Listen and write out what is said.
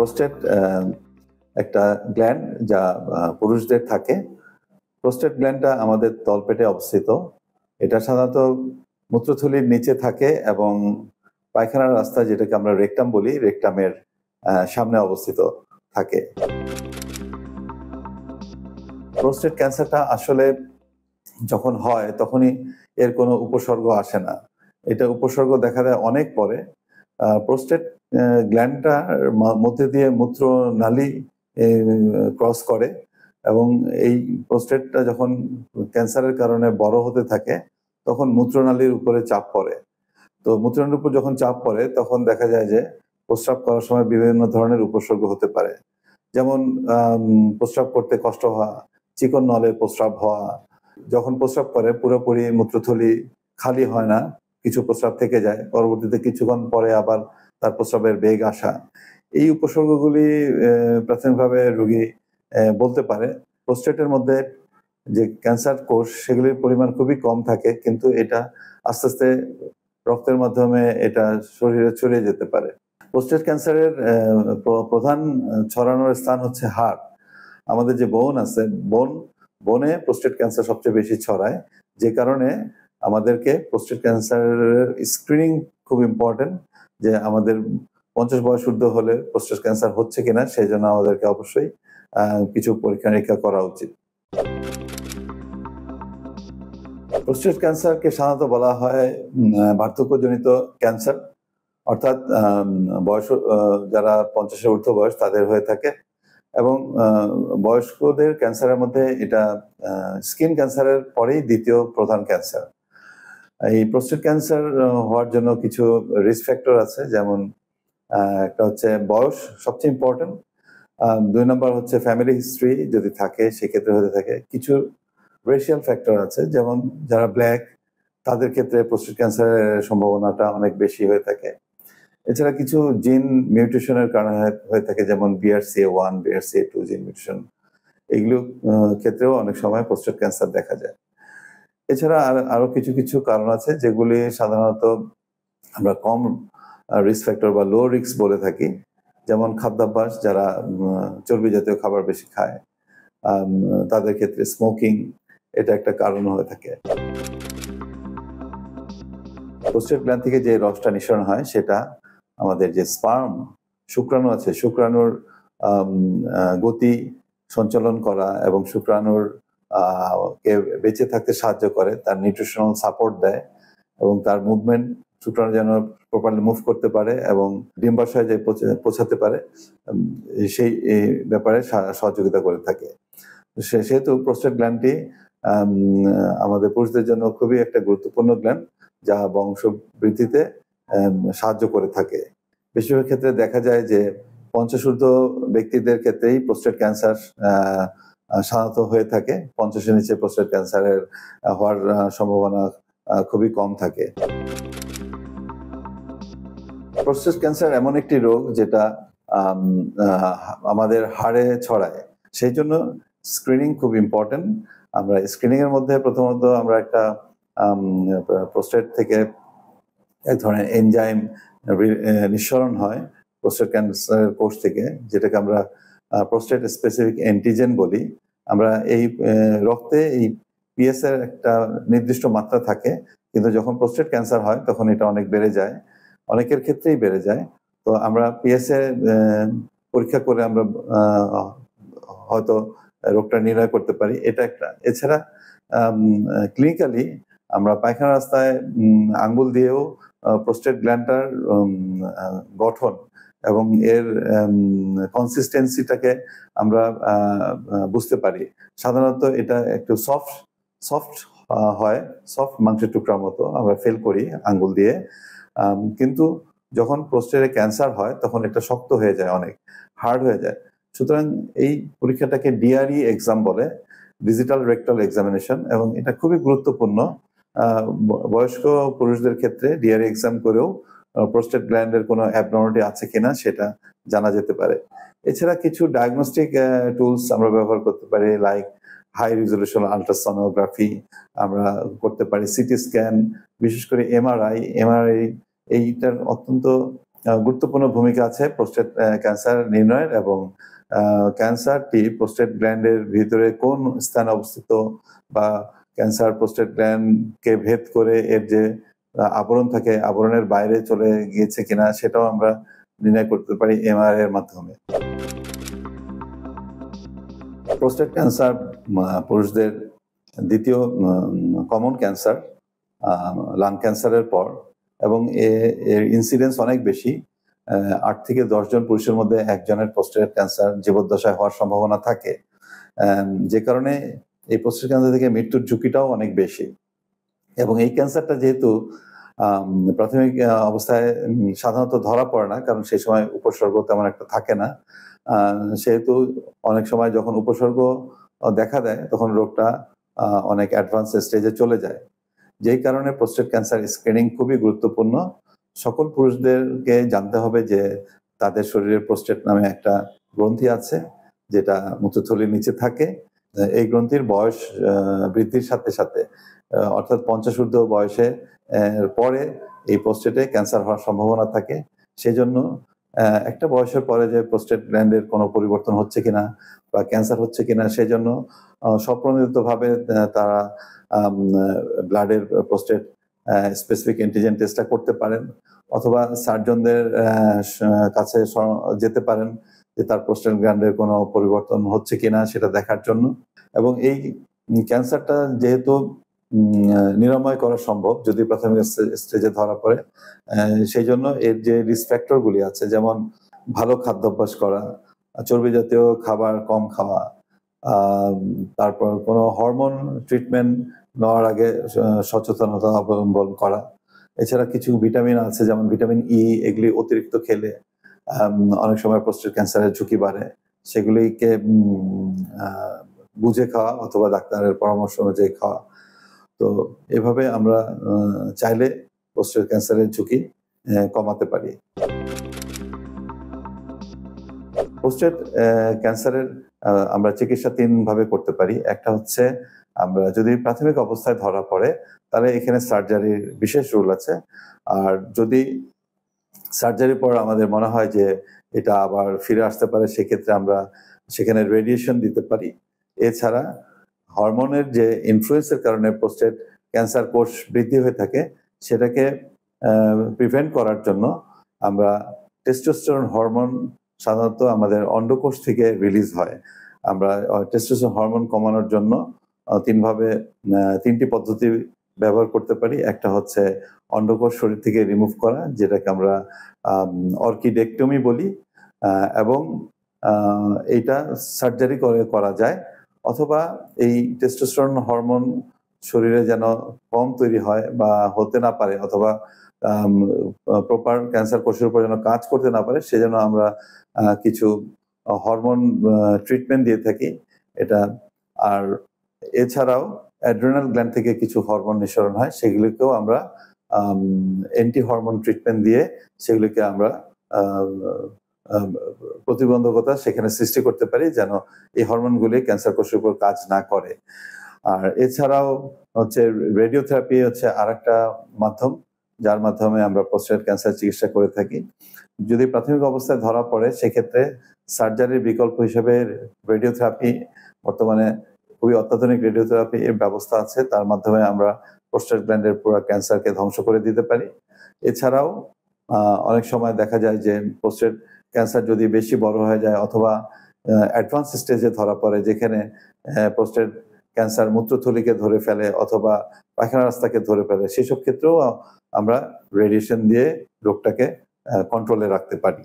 Prostate একটা gland যা পুরুষদের থাকে। প্রোস্টেট গ্ল্যান্ডটা আমাদের তলপেটে অবস্থিত। এটা সাধারণত মূত্রথলির নিচে থাকে এবং পায়খানার রাস্তা, যেটাকে আমরা রেকটাম বলি, রেকটামের সামনে অবস্থিত থাকে। প্রোস্টেট ক্যান্সারটা আসলে যখন হয় তখনই এর কোনো উপসর্গ আসে না। এটা উপসর্গ দেখা দেয় অনেক পরে। প্রোস্টেট গ্ল্যান্ডটার মধ্যে দিয়ে মূত্রনালী ক্রস করে এবং এই প্রোস্টেটটা যখন ক্যান্সারের কারণে বড় হতে থাকে তখন মূত্রনালীর উপরে চাপ পড়ে। তো মূত্রনালীর উপর যখন চাপ পড়ে তখন দেখা যায় যে প্রস্রাব করার সময় বিভিন্ন ধরনের উপসর্গ হতে পারে। যেমন প্রস্রাব করতে কষ্ট হওয়া, চিকন নলে প্রস্রাব হওয়া, যখন প্রস্রাব করে পুরোপুরি মূত্রথলি খালি হয় না, কিছু প্রস্রাব থেকে যায়, পরবর্তীতে কিছুক্ষণ পরে আবার তার প্রস্রাবের বেগ আসা। এই উপসর্গগুলি প্রাথমিকভাবে রোগী বলতে পারে। প্রোস্টেটের মধ্যে যে ক্যান্সার কোষ, সেগুলির পরিমাণ খুবই কম থাকে, কিন্তু এটা আস্তে আস্তে রক্তের মাধ্যমে এটা শরীরে ছড়িয়ে যেতে পারে। প্রোস্টেট ক্যান্সারের প্রধান ছড়ানোর স্থান হচ্ছে হাড়। আমাদের যে বোন আছে, বনে প্রোস্টেট ক্যান্সার সবচেয়ে বেশি ছড়ায়, যে কারণে আমাদেরকে প্রোস্টেট ক্যান্সারের স্ক্রিনিং খুব ইম্পর্টেন্ট। যে আমাদের 50 বয়স ঊর্ধ্ব হলে প্রোস্টেট ক্যান্সার হচ্ছে কিনা সেই জন্য আমাদেরকে অবশ্যই কিছু পরীক্ষা নিরীক্ষা করা উচিত। প্রোস্টেট ক্যান্সারকে সাধারণত বলা হয় বার্ধক্যজনিত ক্যান্সার, অর্থাৎ বয়স যারা 50-এর ঊর্ধ্ব বয়স তাদের হয়ে থাকে। এবং বয়স্কদের ক্যান্সারের মধ্যে এটা স্কিন ক্যান্সারের পরেই দ্বিতীয় প্রধান ক্যান্সার। এই প্রোস্টেট ক্যান্সার হওয়ার জন্য কিছু রিস্ক ফ্যাক্টর আছে, যেমন একটা হচ্ছে বয়স সবচেয়ে ইম্পর্টেন্ট, 2 নম্বর হচ্ছে ফ্যামিলি হিস্ট্রি যদি থাকে সেক্ষেত্রে হতে থাকে। কিছু রেশিয়াল ফ্যাক্টর আছে, যেমন যারা ব্ল্যাক তাদের ক্ষেত্রে প্রোস্টেট ক্যান্সারের সম্ভাবনাটা অনেক বেশি হয়ে থাকে। এছাড়া কিছু জিন মিউটেশনের কারণে হয়ে থাকে, যেমন BRCA1, BRCA2 জিন মিউটেশন, এগুলো ক্ষেত্রেও অনেক সময় প্রোস্টেট ক্যান্সার দেখা যায়। এছাড়া আরো কিছু কিছু কারণ আছে যেগুলি সাধারণত আমরা কম রিস্ক ফ্যাক্টর বা লো রিস্ক বলে থাকি, যেমন খাদ্যাভ্যাস, যারা চর্বি জাতীয় খাবার বেশি খায় তাদের ক্ষেত্রে স্মোকিং এটা একটা কারণ হয়ে থাকে। প্রোস্টেট গ্ল্যান্ড থেকে যে রসটা নিঃসরণ হয় সেটা আমাদের যে স্পার্ম শুক্রাণু আছে, শুক্রাণুর গতি সঞ্চালন করা এবং শুক্রাণুর কে বেঁচে থাকতে সাহায্য করে, তার নিউট্রিশনাল সাপোর্ট দেয় এবং তার মুভমেন্ট, শুক্রাণু যেন প্রপারলি মুভ করতে পারে এবং ডিম্বাশয়ে যে পৌঁছাতে পারে সেই ব্যাপারে সহযোগিতা করে থাকে। সেহেতু প্রোস্টেট গ্ল্যান্ডটি আমাদের পুরুষদের জন্য খুবই একটা গুরুত্বপূর্ণ গ্ল্যান্ড, যা বংশ বৃদ্ধিতে সাহায্য করে থাকে। বেশিরভাগ ক্ষেত্রে দেখা যায় যে 50 ঊর্ধ্ব ব্যক্তিদের ক্ষেত্রেই প্রোস্টেট ক্যান্সার সাধারণত হয়ে থাকে। 50-এর নিচে প্রোস্টেট ক্যান্সারের হওয়ার সম্ভাবনা খুবই কম থাকে। প্রোস্টেট ক্যান্সার এমন একটি রোগ যেটা আমাদের হাড়ে ছড়ায়, সেই জন্য স্ক্রিনিং খুব ইম্পর্টেন্ট। আমরা স্ক্রিনিং এর মধ্যে প্রথমত আমরা একটা প্রোস্টেট থেকে এক ধরনের এনজাইম নিঃসরণ হয় প্রোস্টেট ক্যান্সারের কোষ থেকে, যেটাকে আমরা প্রোস্টেট স্পেসিফিক অ্যান্টিজেন বলি। আমরা এই রক্তে এই পিএস এর একটা নির্দিষ্ট মাত্রা থাকে, কিন্তু যখন প্রোস্টেট ক্যান্সার হয় তখন এটা অনেক বেড়ে যায়, অনেকের ক্ষেত্রেই বেড়ে যায়। তো আমরা পিএস এ পরীক্ষা করে আমরা হয়তো রোগটা নির্ণয় করতে পারি, এটা একটা। এছাড়া ক্লিনিক্যালি আমরা পায়খানা রাস্তায় আঙ্গুল দিয়েও প্রোস্টেট গ্ল্যান্ডটার গঠন এবং এর কনসিস্টেন্সিটাকে আমরা বুঝতে পারি। সাধারণত এটা একটু সফট হয়, সফট মাংসের টুকরার মতো আমরা ফিল করি আঙ্গুল দিয়ে, কিন্তু যখন প্রোস্টেটে ক্যান্সার হয় তখন এটা শক্ত হয়ে যায়, অনেক হার্ড হয়ে যায়। সুতরাং এই পরীক্ষাটাকে ডিআরই এক্সাম বলে, ডিজিটাল রেকটাল এক্সামিনেশন, এবং এটা খুবই গুরুত্বপূর্ণ। বয়স্ক পুরুষদের ক্ষেত্রে ডিআরই এক্সাম করেও প্রোস্টেট গ্ল্যান্ডের কোনো অ্যাবনর্মালিটি আছে কিনা সেটা জানা যেতে পারে। এছাড়া কিছু ডায়াগনস্টিক টুলস আমরা ব্যবহার করতে পারি, লাইক হাই রেজলিউশন আল্ট্রাসোনোগ্রাফি আমরা করতে পারি, সিটি স্ক্যান, বিশেষ করে এমআরআই এইটার অত্যন্ত গুরুত্বপূর্ণ ভূমিকা আছে প্রোস্টেট ক্যান্সার নির্ণয়ের, এবং ক্যান্সারটি প্রোস্টেট গ্ল্যান্ডের ভিতরে কোন স্থানে অবস্থিত বা ক্যান্সার প্রোস্টেট গ্ল্যান্ডকে ভেদ করে এর যে আবরণ থাকে, আবরণের বাইরে চলে গিয়েছে কিনা সেটাও আমরা নির্ণয় করতে পারি এমআরআই এর মাধ্যমে। প্রোস্টেট ক্যান্সার পুরুষদের দ্বিতীয় কমন ক্যান্সার লাং ক্যান্সারের পর, এবং এর ইনসিডেন্স অনেক বেশি। 8 থেকে 10 জন পুরুষের মধ্যে একজনের প্রোস্টেট ক্যান্সার জীবদ্দশায় হওয়ার সম্ভাবনা থাকে, যে কারণে এই প্রোস্টেট ক্যান্সার থেকে মৃত্যুর ঝুঁকিটাও অনেক বেশি। এবং এই ক্যান্সারটা যেহেতু প্রাথমিক অবস্থায় সাধারণত ধরা পড়ে না, কারণ সেই সময় উপসর্গ তেমন একটা থাকে না, সেহেতু অনেক সময় যখন উপসর্গ দেখা দেয় তখন রোগটা অনেক অ্যাডভান্স স্টেজে চলে যায়। যেই কারণে প্রোস্টেট ক্যান্সার স্ক্রিনিং খুবই গুরুত্বপূর্ণ। সকল পুরুষদেরকে জানতে হবে যে তাদের শরীরে প্রোস্টেট নামে একটা গ্রন্থি আছে, যেটা মূত্রথলির নিচে থাকে। এই গ্রন্থির বয়স বৃদ্ধির সাথে সাথে, অর্থাৎ 50 ঊর্ধ্ব বয়সে পরে এই প্রোস্টেটে ক্যান্সার হওয়ার সম্ভাবনা থাকে। সেজন্য একটা বয়সের পরে যে প্রোস্টেট গ্ল্যান্ডের কোনো পরিবর্তন হচ্ছে কিনা বা ক্যান্সার হচ্ছে কিনা, সেজন্য স্বপ্রণোদিতভাবে তারা ব্লাডের প্রোস্টেট স্পেসিফিক অ্যান্টিজেন টেস্টটা করতে পারেন, অথবা সার্জনদের কাছে যেতে পারেন যে তার প্রোস্টেট গ্ল্যান্ডের কোনো পরিবর্তন হচ্ছে কিনা সেটা দেখার জন্য। এবং এই ক্যান্সারটা যেহেতু নিরাময় করা সম্ভব যদি প্রাথমিক স্টেজে ধরা পড়ে, সেই জন্য এর যে রিস্ক ফ্যাক্টরগুলি আছে, যেমন ভালো খাদ্যাভ্যাস করা, চর্বি জাতীয় খাবার কম খাওয়া, তারপর কোনো হরমোন ট্রিটমেন্ট নেওয়ার আগে সচেতনতা অবলম্বন করা। এছাড়া কিছু ভিটামিন আছে, যেমন ভিটামিন ই, এগুলি অতিরিক্ত খেলে অনেক সময় প্রোস্টেট ক্যান্সারের ঝুঁকি বাড়ে। সেগুলিকে বুঝে খাওয়া অথবা ডাক্তারের পরামর্শ অনুযায়ী খাওয়া। তো এভাবে আমরা চাইলে প্রোস্টেট ক্যান্সারের ঝুঁকি কমাতে পারি। প্রোস্টেট ক্যান্সারের আমরা চিকিৎসা 3 ভাবে করতে পারি। একটা হচ্ছে, আমরা যদি প্রাথমিক অবস্থায় ধরা পড়ে তাহলে এখানে সার্জারির বিশেষ রুল আছে। আর যদি সার্জারির পর আমাদের মনে হয় যে এটা আবার ফিরে আসতে পারে, সেক্ষেত্রে আমরা সেখানে রেডিয়েশন দিতে পারি। এছাড়া হরমোনের যে ইনফ্লুয়েন্সের কারণে প্রোস্টেট ক্যান্সার কোষ বৃদ্ধি হয়ে থাকে, সেটাকে প্রিভেন্ট করার জন্য আমরা টেস্টোস্টেরন হরমোন সাধারণত আমাদের অন্ডকোষ থেকে রিলিজ হয়। আমরা টেস্টোস্টেরন হরমোন কমানোর জন্য 3টি পদ্ধতি ব্যবহার করতে পারি। একটা হচ্ছে অন্ডকোষ শরীর থেকে রিমুভ করা, যেটাকে আমরা অর্কিডেক্টমি বলি, এবং এইটা সার্জারি করে করা যায়। অথবা এই টেস্টোস্টেরন হরমোন শরীরে যেন কম তৈরি হয় বা হতে না পারে, অথবা প্রপার ক্যান্সার কোষের উপর যেন কাজ করতে না পারে, সেজন্য আমরা কিছু হরমোন ট্রিটমেন্ট দিয়ে থাকি এটা। আর এছাড়াও অ্যাড্রেনাল গ্ল্যান্ড থেকে কিছু হরমোন নিঃসরণ হয়, সেগুলিকেও আমরা অ্যান্টি হরমোন ট্রিটমেন্ট দিয়ে সেগুলিকে আমরা প্রতিবন্ধকতা সেখানে সৃষ্টি করতে পারি, যেন এই হরমোনগুলি ক্যান্সার কোষের উপর কাজ না করে। আর এছাড়াও হচ্ছে রেডিওথেরাপি হচ্ছে আরেকটা মাধ্যম, যার মাধ্যমে আমরা প্রোস্টেট ক্যান্সার চিকিৎসা করে থাকি। যদি প্রাথমিক অবস্থায় ধরা পড়ে, সেক্ষেত্রে সার্জারির বিকল্প হিসেবে রেডিওথেরাপি, বর্তমানে খুবই অত্যাধুনিক রেডিওথেরাপি এর ব্যবস্থা আছে, তার মাধ্যমে আমরা প্রোস্টেট গ্ল্যান্ডের পুরো ক্যান্সারকে ধ্বংস করে দিতে পারি। এছাড়াও অনেক সময় দেখা যায় যে প্রোস্টেট ক্যান্সার যদি বেশি বড় হয়ে যায় অথবা অ্যাডভান্স স্টেজে ধরা পড়ে, যেখানে প্রোস্টেট ক্যান্সার মূত্রথলিকে ধরে ফেলে অথবা পায়খানা রাস্তাকে ধরে ফেলে, সেসব ক্ষেত্রেও আমরা রেডিয়েশন দিয়ে রোগটাকে কন্ট্রোলে রাখতে পারি।